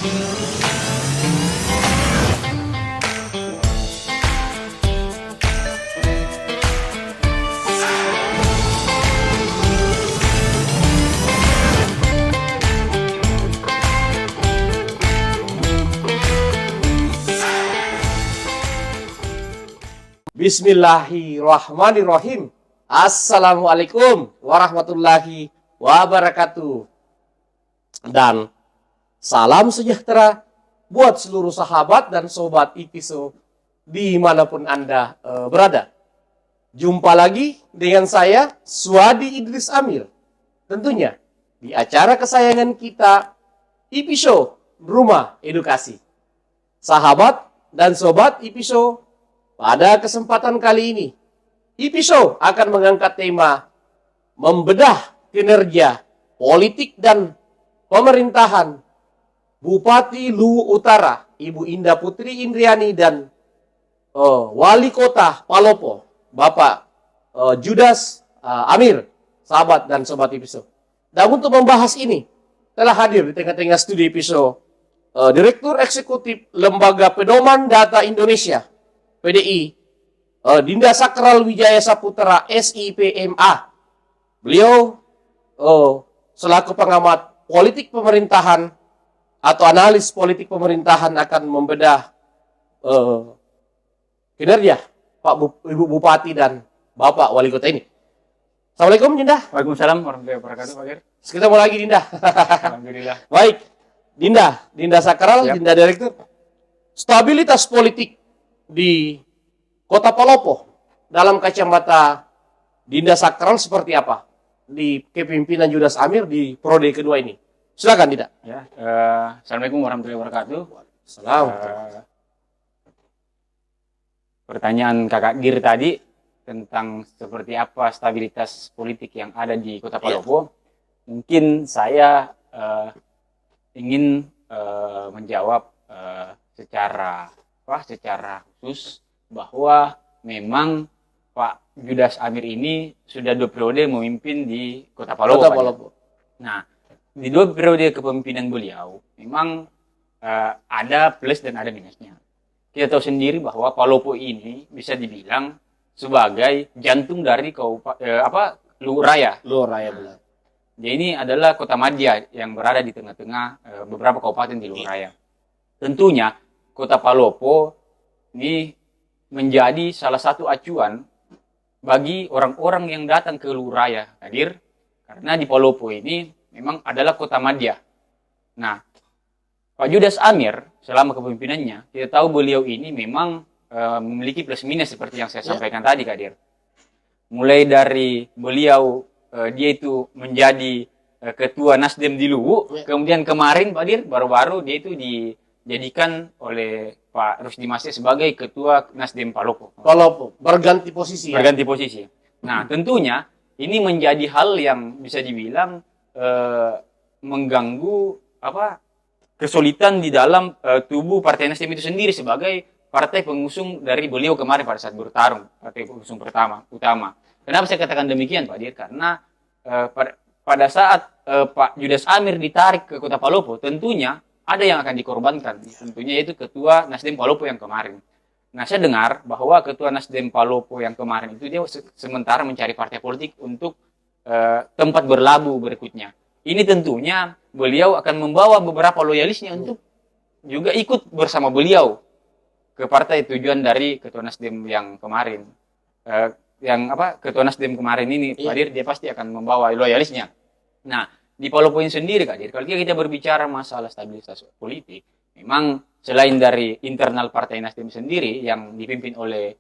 Bismillahirrahmanirrahim. Assalamualaikum warahmatullahi wabarakatuh. Dan salam sejahtera buat seluruh sahabat dan sobat IPISO dimanapun Anda berada. Jumpa lagi dengan saya, Suadi Idris Amir. Tentunya di acara kesayangan kita, IPISO Rumah Edukasi. Sahabat dan sobat IPISO, pada kesempatan kali ini, IPISO akan mengangkat tema membedah kinerja politik dan pemerintahan Bupati Luwu Utara, Ibu Indah Putri Indriani, dan Wali Kota Palopo, Bapak Judas Amir, sahabat dan sobat IPISO. Dan untuk membahas ini, telah hadir di tengah-tengah studi IPISO Direktur Eksekutif Lembaga Pedoman Data Indonesia, PDI, Dinda Sakral Wijaya Saputra, SIPMA. Beliau selaku pengamat politik pemerintahan atau analis politik pemerintahan akan membedah kinerja Ibu Bupati dan Bapak Wali Kota ini. Assalamualaikum, Dinda. Waalaikumsalam warahmatullahi wabarakatuh, Pak Gir. Kita mulai lagi, Dinda. Alhamdulillah. Baik, Dinda Sakral, Siap. Dinda Direktur. Stabilitas politik di Kota Palopo dalam kacamata Dinda Sakral seperti apa di kepemimpinan Judas Amir di periode kedua ini? Silakan, Dinda. Ya, Assalamualaikum warahmatullahi wabarakatuh. Salam. Pertanyaan Kakak Gir tadi tentang seperti apa stabilitas politik yang ada di Kota Palopo, mungkin saya ingin menjawab secara khusus bahwa memang Pak Judas Amir ini sudah 2 periode memimpin di Kota Palopo. Nah, di 2 periode kepemimpinan beliau memang ada plus dan ada minusnya. Kita tahu sendiri bahwa Palopo ini bisa dibilang sebagai jantung dari Luwu Raya. Luwu Raya, benar. Jadi ini adalah kota madya yang berada di tengah-tengah beberapa kabupaten di Luwu Raya. Tentunya Kota Palopo ini menjadi salah satu acuan bagi orang-orang yang datang ke Luwu Raya, hadir, karena di Palopo ini memang adalah kota madya. Nah, Pak Judas Amir selama kepemimpinannya, kita tahu beliau ini memang memiliki plus minus seperti yang saya sampaikan tadi, Kadir. Mulai dari beliau dia itu menjadi ketua Nasdem di Luwu, kemudian kemarin Pak Dir baru-baru dia itu dijadikan oleh Pak Rusdi Masih sebagai ketua Nasdem Palopo. Berganti posisi. Berganti posisi. Nah, tentunya ini menjadi hal yang bisa dibilang mengganggu kesulitan di dalam tubuh Partai Nasdem itu sendiri sebagai partai pengusung dari beliau kemarin pada saat bertarung, partai pengusung utama. Kenapa saya katakan demikian, Pak Dir? Karena pada saat Pak Judas Amir ditarik ke Kota Palopo, tentunya ada yang akan dikorbankan. Tentunya yaitu Ketua Nasdem Palopo yang kemarin. Nah, saya dengar bahwa Ketua Nasdem Palopo yang kemarin itu dia sementara mencari partai politik untuk tempat berlabuh berikutnya. Ini tentunya beliau akan membawa beberapa loyalisnya untuk juga ikut bersama beliau ke partai tujuan dari Ketua Nasdem yang kemarin. Ketua Nasdem kemarin ini, Pak Dir, dia pasti akan membawa loyalisnya. Nah, di Palopo ini sendiri, Kak Dir, kalau kita berbicara masalah stabilitas politik, memang selain dari internal Partai Nasdem sendiri yang dipimpin oleh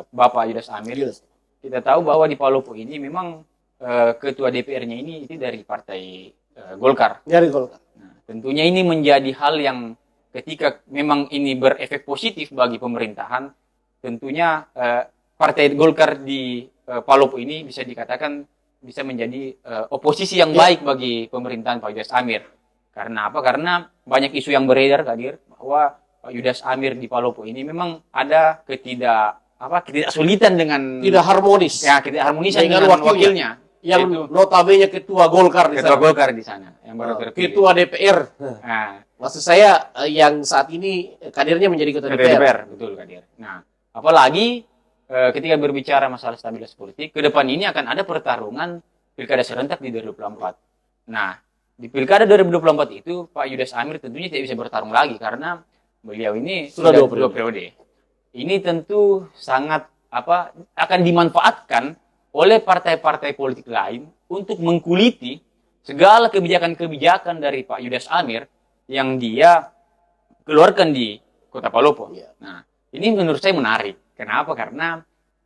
Bapak Judas Amir, kita tahu bahwa di Palopo ini memang ketua DPR-nya ini itu dari Partai Golkar. Dari Golkar. Nah, tentunya ini menjadi hal yang ketika memang ini berefek positif bagi pemerintahan, tentunya Partai Golkar di Palopo ini bisa dikatakan bisa menjadi oposisi yang baik bagi pemerintahan Pak Judas Amir. Karena apa? Karena banyak isu yang beredar, Kadir, bahwa Pak Judas Amir di Palopo ini memang ada ketidaksulitan dengan tidak harmonis. Ya, ketidakharmonisan dengan wakilnya. yang Itu notabene ketua Golkar di ketua sana. Golkar di sana yang baru terpilih. Ketua DPR. Nah, Maksud saya yang saat ini kadernya menjadi ketua ketua DPR. DPR, betul Kadir. Nah, apalagi ketika berbicara masalah stabilitas politik, ke depan ini akan ada pertarungan pilkada serentak di 2024. Nah, di pilkada 2024 itu Pak Yudas Amir tentunya tidak bisa bertarung lagi karena beliau ini Sudah dua dua periode. Ini tentu sangat akan dimanfaatkan oleh partai-partai politik lain untuk mengkuliti segala kebijakan-kebijakan dari Pak Yudas Amir yang dia keluarkan di Kota Palopo. Ya. Nah, ini menurut saya menarik. Kenapa? Karena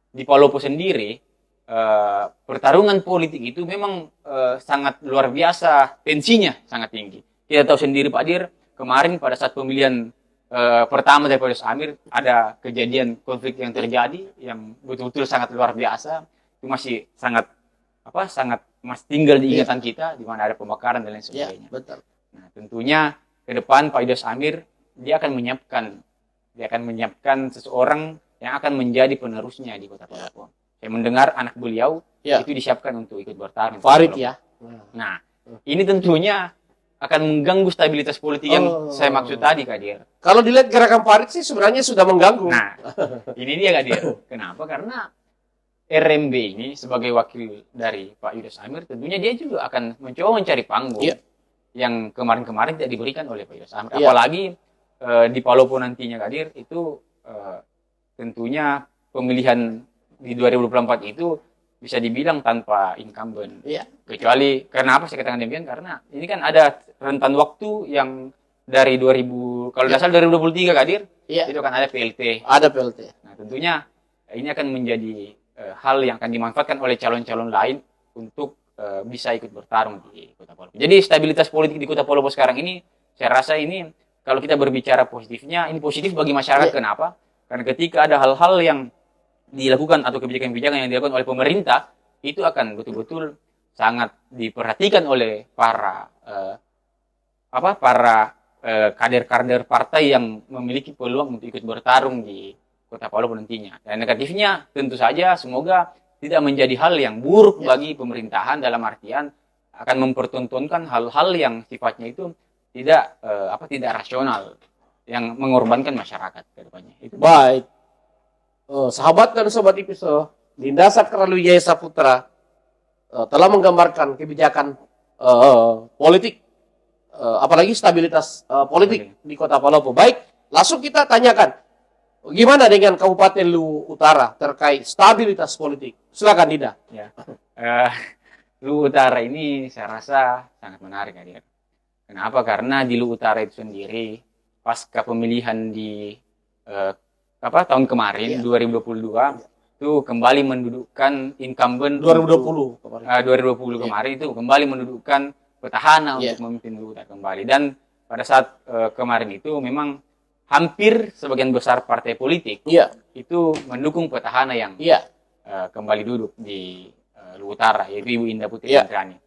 di Palopo sendiri pertarungan politik itu memang sangat luar biasa, tensinya sangat tinggi. Kita tahu sendiri Pak Dir, kemarin pada saat pemilihan pertama dari Pak Yudas Amir ada kejadian konflik yang terjadi yang betul-betul sangat luar biasa. Itu masih sangat masih tinggal di ingatan kita, di mana ada pembakaran dan lain Ya, sebagainya. betul. Nah, tentunya ke depan Pak Yudas Amir dia akan menyiapkan seseorang yang akan menjadi penerusnya di Kota Palopo. Saya mendengar anak beliau itu disiapkan untuk ikut bertarung. Farid ya. Nah, ini tentunya akan mengganggu stabilitas politik yang saya maksud tadi, Kak Dir. Kalau dilihat gerakan Farid sih sebenarnya sudah mengganggu. Nah, ini dia, Kak Dir. Kenapa? Karena RMB ini sebagai wakil dari Pak Yudas Amir, tentunya dia juga akan mencoba mencari panggung yang kemarin-kemarin tidak diberikan oleh Pak Yudas Amir. Apalagi di Palopo nantinya, Kak Dir, itu tentunya pemilihan di 2024 itu bisa dibilang tanpa incumbent. Kecuali, kenapa saya katakan demikian? Karena ini kan ada rentan waktu yang dari 2000, kalau tidak salah 2023, Kak Dir, itu kan ada PLT. Ada PLT. Nah, tentunya ini akan menjadi hal yang akan dimanfaatkan oleh calon-calon lain untuk bisa ikut bertarung di Kota Palopo. Jadi stabilitas politik di Kota Palopo sekarang ini, saya rasa ini kalau kita berbicara positifnya, ini positif bagi masyarakat. Kenapa? Karena ketika ada hal-hal yang dilakukan atau kebijakan-kebijakan yang dilakukan oleh pemerintah, itu akan betul-betul sangat diperhatikan oleh para kader-kader partai yang memiliki peluang untuk ikut bertarung di Kota Palopo nantinya. Dan negatifnya tentu saja semoga tidak menjadi hal yang buruk bagi pemerintahan, dalam artian akan mempertontonkan hal-hal yang sifatnya itu tidak rasional, yang mengorbankan masyarakat ke depannya. Itu. Baik. Sahabat dan sobat IPISO, Dinda Sakrawijaya Saputra telah menggambarkan kebijakan politik, apalagi stabilitas politik di Kota Palopo. Baik, langsung kita tanyakan, gimana dengan Kabupaten Luwu Utara terkait stabilitas politik? Silakan Dinda. Ya. Luwu Utara ini saya rasa sangat menarik, Adir. Kenapa? Karena di Luwu Utara itu sendiri pasca pemilihan di tahun kemarin 2022 itu kembali mendudukkan incumbent 2020 kemarin itu kembali mendudukkan petahana untuk memimpin Luwu Utara kembali. Dan pada saat kemarin itu memang hampir sebagian besar partai politik itu mendukung petahana yang kembali duduk di Luwu Utara, yaitu Ibu Indah Putri Indrani.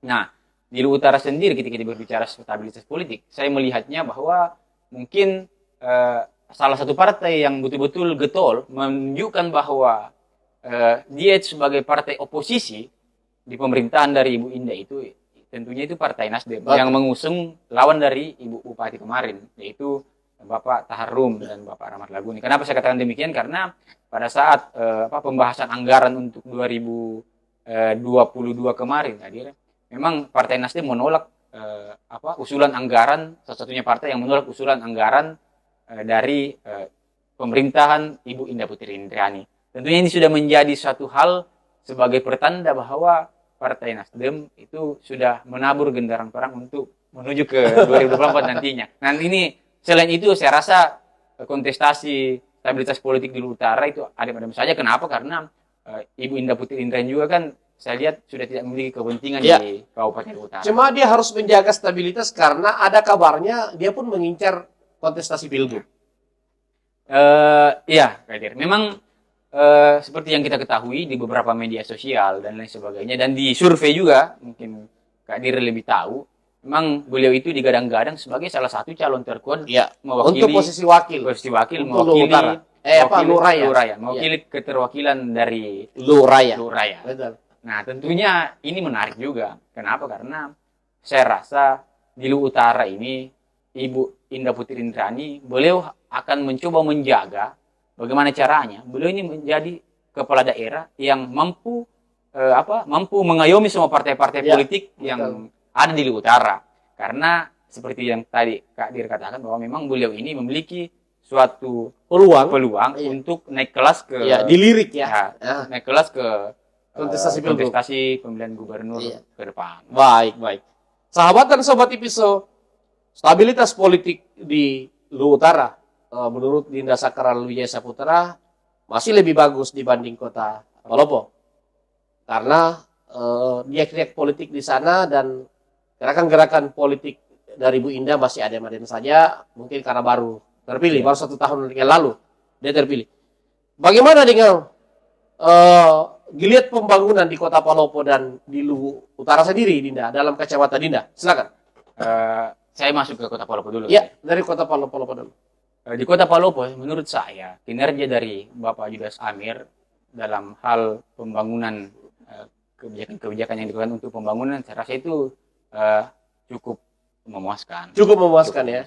Nah, di Luwu Utara sendiri ketika kita berbicara stabilitas politik, saya melihatnya bahwa mungkin salah satu partai yang betul-betul getol menunjukkan bahwa dia sebagai partai oposisi di pemerintahan dari Ibu Indah itu tentunya itu Partai Nasdem yang mengusung lawan dari Ibu Bupati kemarin, yaitu Bapak Taharum dan Bapak Rahmat Laguni. Kenapa saya katakan demikian? Karena pada saat pembahasan anggaran untuk 2022 kemarin, hadir, memang Partai Nasdem menolak usulan anggaran, salah satunya partai yang menolak usulan anggaran dari pemerintahan Ibu Indah Putri Indrani. Tentunya ini sudah menjadi satu hal sebagai pertanda bahwa Partai Nasdem itu sudah menabur genderang perang untuk menuju ke 2024 nantinya. Nah, ini selain itu saya rasa kontestasi stabilitas politik di Luwu Utara itu adem-adem saja. Kenapa? Karena Ibu Indah Putri Indrani juga kan saya lihat sudah tidak memiliki kepentingan di Kabupaten Luwu Utara. Cuma dia harus menjaga stabilitas karena ada kabarnya dia pun mengincar kontestasi pilgub. Iya, Kadir. Memang seperti yang kita ketahui di beberapa media sosial dan lain sebagainya, dan di survei juga, mungkin Kadir lebih tahu, memang beliau itu digadang-gadang sebagai salah satu calon terkuat mewakili untuk posisi wakil mewakili Luwu Raya, mewakili keterwakilan dari Luwu Raya. Luwu Raya. Betul. Nah, tentunya ini menarik juga. Kenapa? Karena saya rasa di Luwu Utara ini Ibu Indah Putri Indrani, beliau akan mencoba menjaga bagaimana caranya. Beliau ini menjadi kepala daerah yang mampu mampu mengayomi semua partai-partai Ya, politik betul. yang ada di Luwu Utara. Karena seperti yang tadi Kak Dir katakan bahwa memang beliau ini memiliki suatu peluang Iya. untuk naik kelas ke Ya, dilirik ya. naik kelas ke Kontestasi pilgub. kontestasi pemilihan gubernur Iya. ke depan. Baik, baik. Sahabat dan sobat IPISO, stabilitas politik di Luwu Utara menurut Dinda Sakral Wijaya Saputra masih lebih bagus dibanding kota Palopo. Karena riak-riak politik di sana dan gerakan-gerakan politik dari Bu Indah masih adem-adem saja, mungkin karena baru terpilih, baru 1 tahun yang lalu dia terpilih. Bagaimana dengan geliat pembangunan di kota Palopo dan di Luwu Utara sendiri, Dinda, dalam kacamata Dinda? Silakan. Saya masuk ke kota Palopo dulu. Ya, dari kota Palopo dulu. Di kota Palopo, menurut saya, kinerja dari Bapak Judas Amir dalam hal pembangunan, kebijakan-kebijakan yang dilakukan untuk pembangunan, saya rasa itu cukup memuaskan. Cukup memuaskan ya.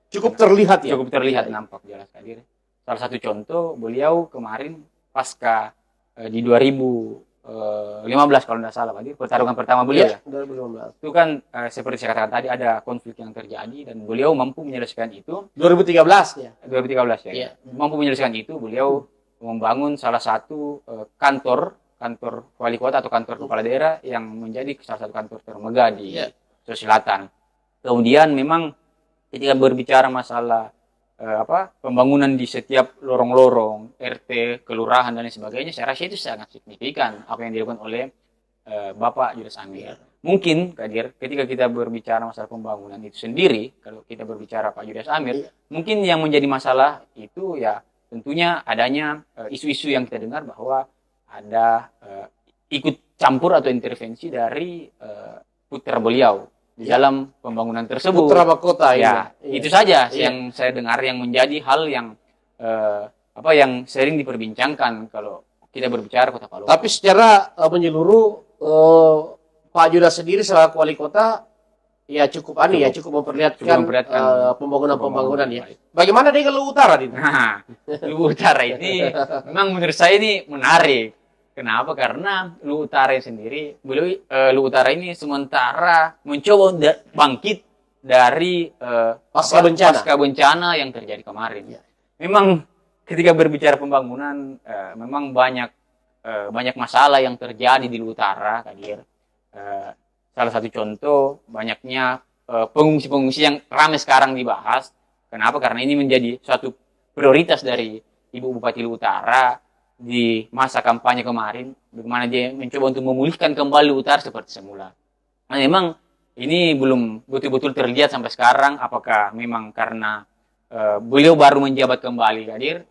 Cukup terlihat ya. Cukup terlihat, nampak jelas hadir. Salah satu contoh, beliau kemarin pasca di 2015 kalau tidak salah, hadir pertarungan pertama beliau ya. 2015. Itu kan seperti saya katakan tadi, ada konflik yang terjadi dan beliau mampu menyelesaikan itu. 2013 ya. 2013 ya. Iya. Mampu menyelesaikan itu, beliau membangun salah satu kantor wali kota atau kantor kepala daerah yang menjadi salah satu kantor termegah di Iya. Sulawesi Selatan. Kemudian memang ketika berbicara masalah pembangunan di setiap lorong-lorong, RT, kelurahan dan lain sebagainya, saya rasa itu sangat signifikan apa yang dilakukan oleh Bapak Judas Amir. Mungkin, Kadir, ketika kita berbicara masalah pembangunan itu sendiri, kalau kita berbicara Pak Judas Amir, mungkin yang menjadi masalah itu ya tentunya adanya isu-isu yang kita dengar bahwa ada ikut campur atau intervensi dari putra beliau di dalam pembangunan tersebut. Putra mahkota ya, ini. itu saja Iya. yang saya dengar yang menjadi hal yang yang sering diperbincangkan kalau kita berbicara Kota Palopo. Tapi secara menyeluruh Pak Judas sendiri selaku wali kota ya cukup cukup memperlihatkan pembangunan ya. baik. Bagaimana dengan Luwu Utara, Dinda? Nah, Luwu Utara ini memang menurut saya ini menarik. Kenapa? Karena Luwu Utara sendiri, Luwu Utara ini sementara mencoba bangkit dari Pasca bencana yang terjadi kemarin. Ya. Memang ketika berbicara pembangunan, memang banyak masalah yang terjadi di Luwu Utara, Kadir. Salah satu contoh banyaknya pengungsi-pengungsi yang ramai sekarang dibahas. Kenapa? Karena ini menjadi suatu prioritas dari Ibu Bupati Luwu Utara di masa kampanye kemarin, bagaimana dia mencoba untuk memulihkan kembali Luwu Utara seperti semula. Nah, memang ini belum betul-betul terlihat sampai sekarang, apakah memang karena beliau baru menjabat kembali, Kadir,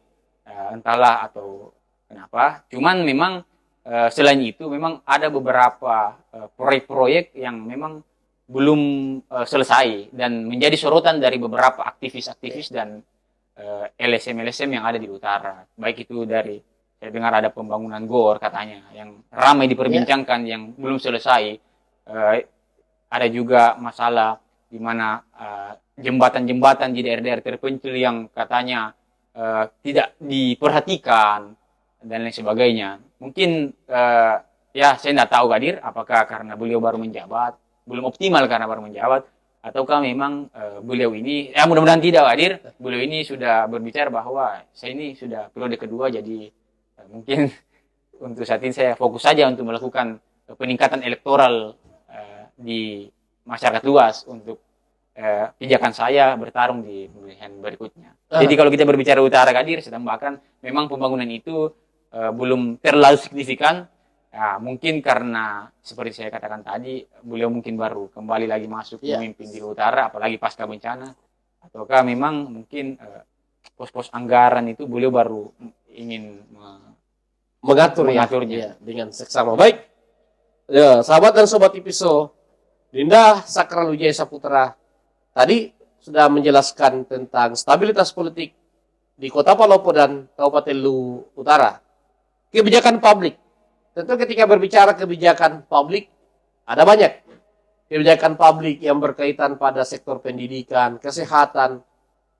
entahlah atau kenapa. Cuman memang selain itu memang ada beberapa proyek-proyek yang memang belum selesai dan menjadi sorotan dari beberapa aktivis-aktivis dan LSM-LSM yang ada di utara. Baik itu dari, saya dengar ada pembangunan GOR katanya yang ramai diperbincangkan yang belum selesai. Ada juga masalah di mana jembatan-jembatan di daerah-daerah terpencil yang katanya tidak diperhatikan dan lain sebagainya. Mungkin ya saya tidak tahu, Kadir, apakah karena beliau baru menjabat, belum optimal karena baru menjabat, ataukah memang beliau ini, ya mudah-mudahan tidak, Kadir, beliau ini sudah berbicara bahwa saya ini sudah periode kedua, jadi mungkin untuk saat ini saya fokus saja untuk melakukan peningkatan elektoral di masyarakat luas untuk pijakan saya bertarung di pemilihan berikutnya. Jadi kalau kita berbicara utara, Kadir, saya tambahkan memang pembangunan itu belum terlalu signifikan. Ya, mungkin karena seperti saya katakan tadi, beliau mungkin baru kembali lagi masuk memimpin di utara, apalagi pasca bencana. Ataukah memang mungkin pos-pos anggaran itu beliau baru ingin mengaturnya dengan seksama. Baik, ya, sahabat dan sobat IPISO, Dinda Sakral Wijaya Saputra tadi sudah menjelaskan tentang stabilitas politik di Kota Palopo dan Kabupaten Luwu Utara. Kebijakan publik tentu ketika berbicara kebijakan publik, ada banyak kebijakan publik yang berkaitan pada sektor pendidikan, kesehatan,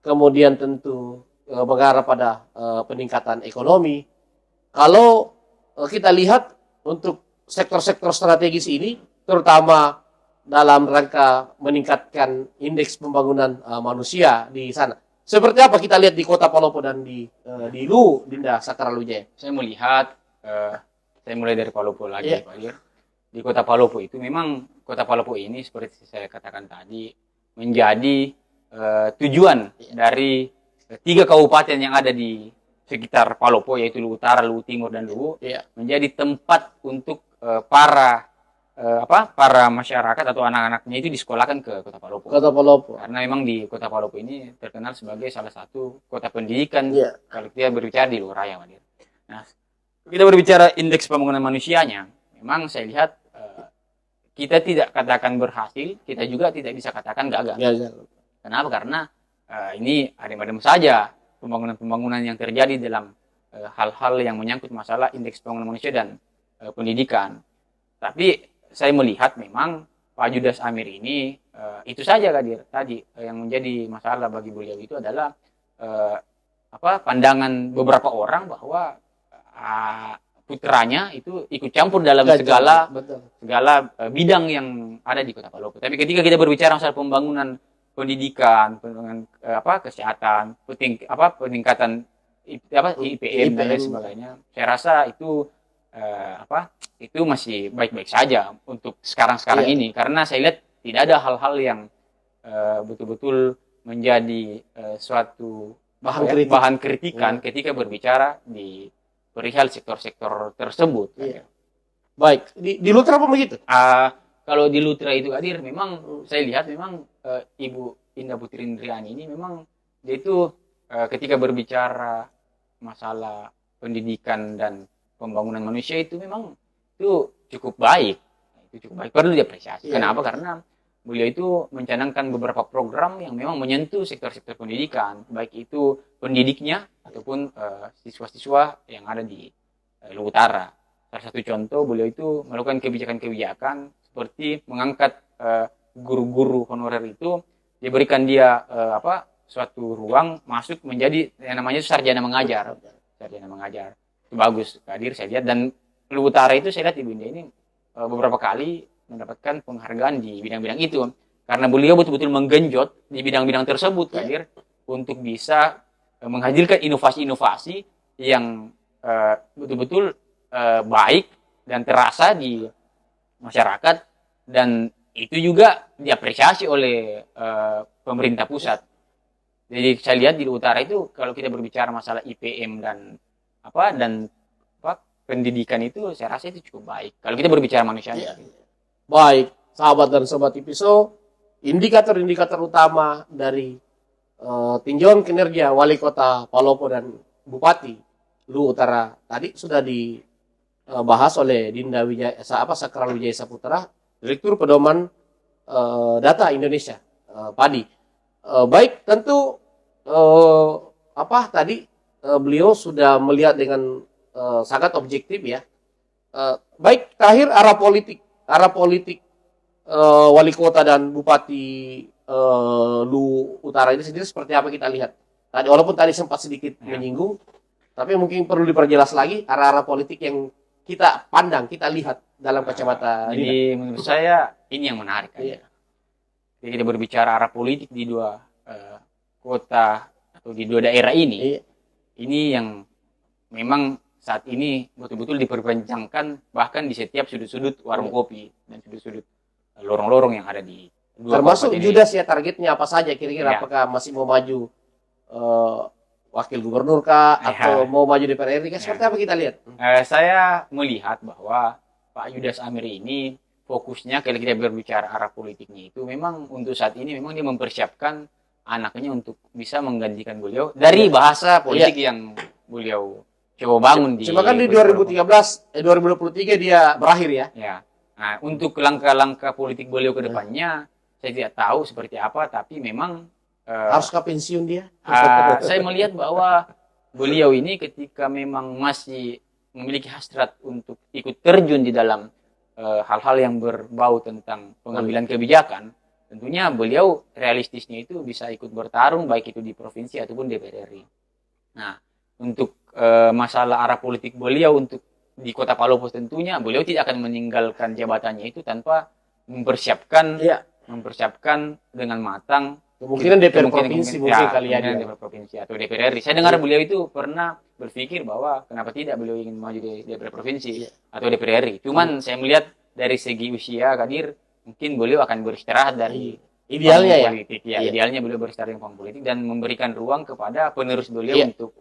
kemudian tentu mengarah pada peningkatan ekonomi. Kalau kita lihat untuk sektor-sektor strategis ini, terutama dalam rangka meningkatkan indeks pembangunan manusia di sana. Seperti apa kita lihat di Kota Palopo dan di Lu, Dinda Sakralwijaya? Saya melihat, saya mulai dari Palopo lagi, Iya. Pak Dir. Di Kota Palopo itu memang Kota Palopo ini seperti saya katakan tadi menjadi tujuan dari 3 kabupaten yang ada di sekitar Palopo, yaitu Luwu Utara, Luwu Timur, dan Luwu, Iya. menjadi tempat untuk para masyarakat atau anak-anaknya itu disekolahkan ke Kota Palopo. Kota Palopo. Karena memang di Kota Palopo ini terkenal sebagai salah satu kota pendidikan Iya. kalau kita berbicara di luar raya, Pak Dir. Nah, kita berbicara indeks pembangunan manusianya, memang saya lihat kita tidak katakan berhasil, kita juga tidak bisa katakan gagal. Gagal. Kenapa? Karena ini adem-adem saja pembangunan-pembangunan yang terjadi dalam hal-hal yang menyangkut masalah indeks pembangunan manusia dan pendidikan. Tapi saya melihat memang Pak Judas Amir ini itu saja Kadir tadi yang menjadi masalah bagi beliau itu adalah pandangan beberapa orang bahwa putranya itu ikut campur dalam segala bidang yang ada di Kota Palopo. Tapi ketika kita berbicara masalah pembangunan pendidikan, pembangunan kesehatan, peningkatan IPM dan lain sebagainya, saya rasa itu itu masih baik-baik saja untuk sekarang ini, karena saya lihat tidak ada hal-hal yang betul-betul menjadi suatu bahan kritikan ketika berbicara di perihal sektor-sektor tersebut. Iya. Baik, di Lutra apa begitu? Kalau di Lutra itu Kadir, memang saya lihat memang Ibu Indah Putri Indriani ini memang dia itu ketika berbicara masalah pendidikan dan pembangunan manusia itu memang itu cukup baik. Itu cukup baik, perlu diapresiasi. Iya. Kenapa? Karena beliau itu mencanangkan beberapa program yang memang menyentuh sektor-sektor pendidikan, baik itu pendidiknya ataupun siswa-siswa yang ada di Luwu Utara. Salah satu contoh, beliau itu melakukan kebijakan-kebijakan seperti mengangkat guru-guru honorer itu, diberikan dia suatu ruang masuk menjadi yang namanya sarjana mengajar. Sarjana mengajar. Itu bagus, Kadir, saya lihat. Dan Luwu Utara itu saya lihat Ibu Indah ini beberapa kali mendapatkan penghargaan di bidang-bidang itu, karena beliau betul-betul menggenjot di bidang-bidang tersebut, Kadir, untuk bisa menghadirkan inovasi-inovasi yang betul-betul baik dan terasa di masyarakat, dan itu juga diapresiasi oleh pemerintah pusat. Jadi saya lihat di Utara itu kalau kita berbicara masalah IPM dan pendidikan itu, saya rasa itu cukup baik kalau kita berbicara manusianya. Baik, sahabat dan sobat IPISO, indikator-indikator utama dari tinjauan kinerja Wali Kota Palopo dan Bupati Luwu Utara tadi sudah dibahas oleh Dinda Sakralwijaya Saputra, Direktur Pedoman Data Indonesia, PADI. Baik, tentu tadi beliau sudah melihat dengan sangat objektif ya. Baik, terakhir arah politik wali kota dan bupati Luwu Utara ini sendiri seperti apa kita lihat tadi, walaupun tadi sempat sedikit menyinggung, tapi mungkin perlu diperjelas lagi arah-arah politik yang kita pandang, kita lihat dalam kacamata. Jadi menurut saya ini yang menarik. Jadi kita berbicara arah politik di dua kota atau di dua daerah ini, ini yang memang saat ini betul-betul diperbincangkan bahkan di setiap sudut-sudut warung kopi dan sudut-sudut lorong-lorong yang ada di dua termasuk kabupaten ini. Judas ya, targetnya apa saja kira-kira, apakah masih mau maju wakil gubernur kah atau mau maju DPR RI kah, seperti apa kita lihat? Saya melihat bahwa Pak Judas Amir ini fokusnya kalau kita berbicara arah politiknya itu memang untuk saat ini memang dia mempersiapkan anaknya untuk bisa menggantikan beliau dari bahasa politik yang beliau coba bangun Cuma kan di 2023 dia berakhir ya. Ya. Nah, untuk langkah-langkah politik beliau ke depannya saya tidak tahu seperti apa, tapi memang haruskah pensiun dia? Saya melihat bahwa beliau ini ketika memang masih memiliki hasrat untuk ikut terjun di dalam hal-hal yang berbau tentang pengambilan kebijakan, tentunya beliau realistisnya itu bisa ikut bertarung baik itu di provinsi ataupun DPR RI. Nah, untuk masalah arah politik beliau untuk di Kota Palopo, tentunya beliau tidak akan meninggalkan jabatannya itu tanpa mempersiapkan dengan matang Kemungkinan DPR provinsi mungkin kali ya. DPR provinsi atau DPR RI. Saya dengar beliau itu pernah berpikir bahwa kenapa tidak beliau ingin maju di DPR provinsi atau DPR RI. Cuman saya melihat dari segi usia Kadir, mungkin beliau akan beristirahat dari idealnya politik. Idealnya beliau beristirahat dari panggung politik dan memberikan ruang kepada penerus beliau untuk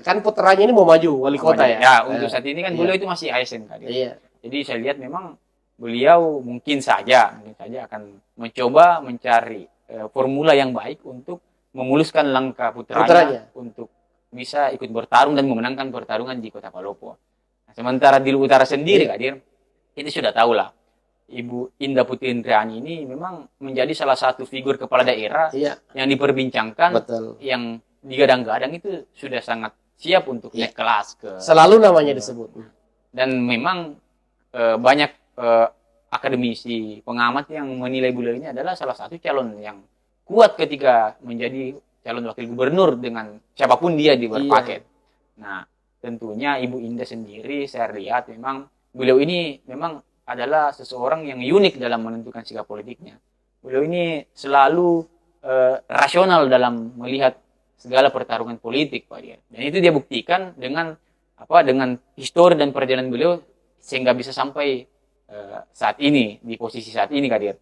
kan putranya ini mau maju wali kota ya. Ya, untuk saat ini kan beliau itu masih ASN Kadir. Jadi saya lihat memang beliau mungkin saja akan mencoba mencari formula yang baik untuk memuluskan langkah putranya untuk bisa ikut bertarung dan memenangkan pertarungan di Kota Palopo. Nah, sementara di Utara sendiri, Kadir, itu sudah tahu lah, Ibu Indah Putri Indriani ini memang menjadi salah satu figur kepala daerah yang diperbincangkan, yang digadang-gadang itu sudah sangat siap untuk naik kelas ke. Selalu namanya disebut. Dan memang banyak akademisi, pengamat yang menilai beliau ini adalah salah satu calon yang kuat ketika menjadi calon wakil gubernur dengan siapapun dia di berpaket. Nah, tentunya Ibu Indah sendiri saya lihat memang beliau ini memang adalah seseorang yang unik dalam menentukan sikap politiknya. Beliau ini selalu rasional dalam melihat segala pertarungan politik, Pak dia. Dan itu dia buktikan dengan histori dan perjalanan beliau sehingga bisa sampai saat ini, di posisi saat ini, Kadir.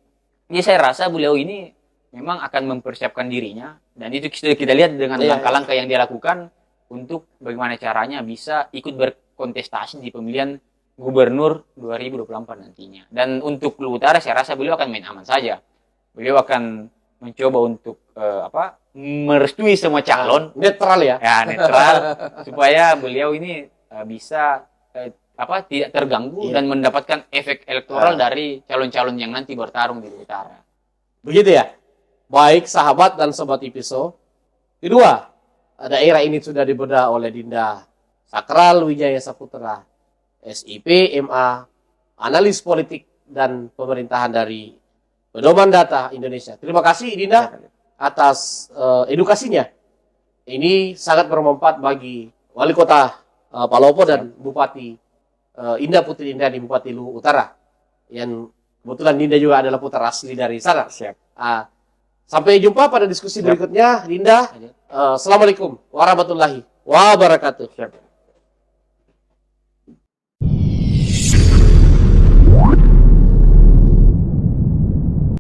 Jadi saya rasa beliau ini memang akan mempersiapkan dirinya, dan itu sudah kita lihat dengan langkah-langkah yang dia lakukan untuk bagaimana caranya bisa ikut berkontestasi di pemilihan gubernur 2024 nantinya. Dan untuk Luhut Utara saya rasa beliau akan main aman saja. Beliau akan mencoba untuk merestui semua calon. Netral ya? Ya, netral. Supaya beliau ini bisa tidak terganggu dan mendapatkan efek elektoral dari calon-calon yang nanti bertarung di utara. Begitu ya? Baik sahabat dan sobat Ipiso. Kedua, daerah ini sudah dibedah oleh Dinda Sakral Wijaya Saputra, SIP, MA, analis politik dan pemerintahan dari Pedoman Data Indonesia. Terima kasih Dinda atas edukasinya. Ini sangat bermanfaat bagi Wali Kota Palopo dan Bupati Indah Putri Indriani, Bupati Luhut Utara. Yang kebetulan Dinda juga adalah putra asli dari sana. Siap. Sampai jumpa pada diskusi berikutnya, Dinda. Assalamualaikum warahmatullahi wabarakatuh. Siap.